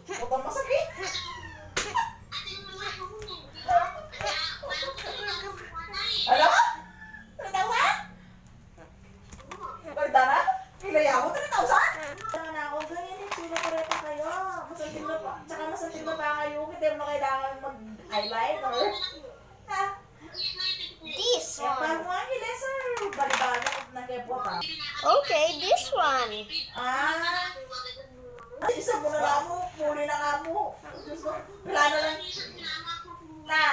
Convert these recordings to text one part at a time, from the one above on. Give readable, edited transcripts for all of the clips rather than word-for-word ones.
Putang masakit. Ano? $3,000? Magda na? Kilaya mo 3,000? Ano na ako, ganyan yung sila pareta kayo. Masanting na pa. Tsaka masanting na pa kayo. Hindi mo na kailangan mag-eyeliner. Ha? This Kaya one. parang mga kilesa. Balibaga na kayo po ha. Okay, this one. Ah. Ay, isa mo na lang mo. Muli na nga mo. Diyos ko. Pilano lang. Na.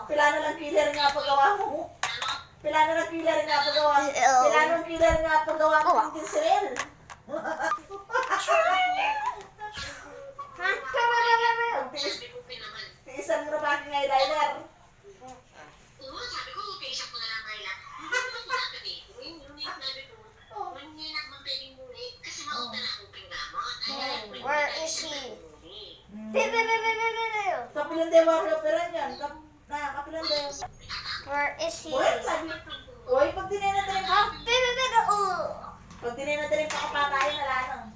Pilano lang killer nga paggawa mo. Pilano lang killer nga paggawa mo. Pilano lang killer nga paggawa mo. Ang kinsiril. Tiisan mo na pa aking eyeliner. Where is he? Kapilan de warrior operan yan. Kapilan de. Where is he? Uy, sabi. Uy, pag dinay natin yung pag dinay natin yung pakapatayin na lanang.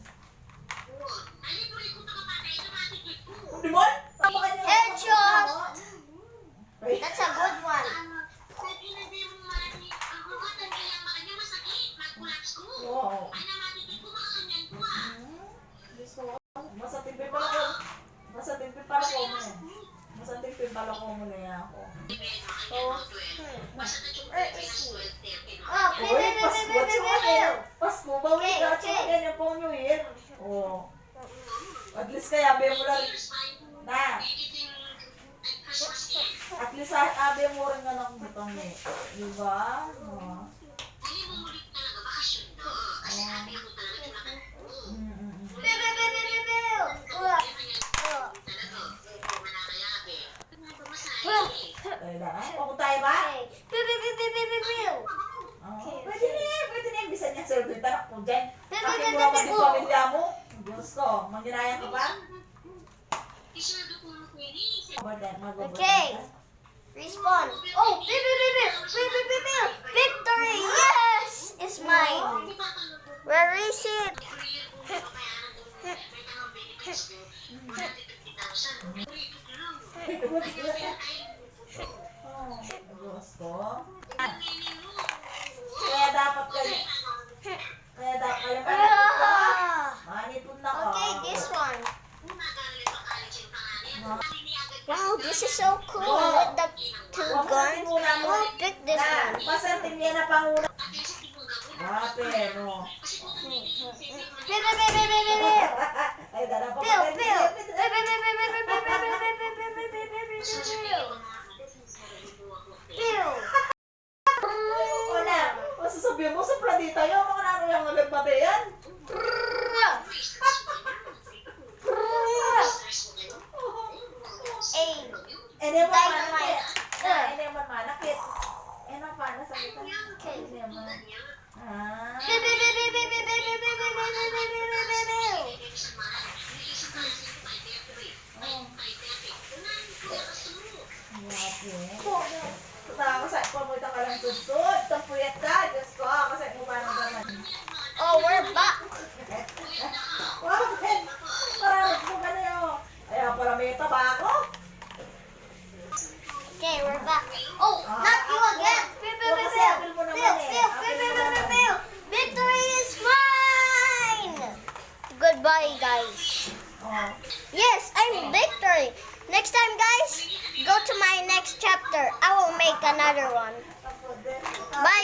Di mo? Headshot! Uy. That's a good one. Wow. Masatimpi pala ko. Masatimpi pala ko mo eh. Masatimpi pala ko mo na yan ako. Where is he? Uy, Pasko, tsaka Pasko, bawi ka, tsaka yan yung pong New Year. Oo. At least kaya, abe mo lang. Na. At least abe mo rin nga ng butang eh. Diba? Oo. Ay, na. Papunta tayo ba? Pwede na yung bisan niya, sir. Doon tanak po dyan. Akin mo naman yung pamilya mo. Diyos ko, manginayang ka ba? Okay. Respawn. Oh, victory! Yes! It's mine. Where is it? Diyos ko. Kaya dapat kayo. Manipon na ka. Okay, this one. Wow, this is so cool with the two guns. I'll pick this one. Pasantin niya na panguna. Pero. Ay, dala pa Bill, Bill. Bill. Wala. Masasabihin mo sa planeta yun. Mga naro yung nagbabayan. Aim. Ene mo Dynamite. manakit. Ene mo manakit. Ene mo paano sa kita? Ene mo. Ah. Kasi pamunta ka lang susod. Tampuyat ka. Diyos ko. Kasi mo paano naman. Oh, we're back. Bakit? Parang mo ka na yun. Ayaw pala may tabako. Okay, we're back. Oh, not you again. Kasi apil mo naman eh. Victory is mine. Goodbye, guys. Oh. Yes, I'm victory. Next time, guys, go to my next chapter. I will make another one. Bye.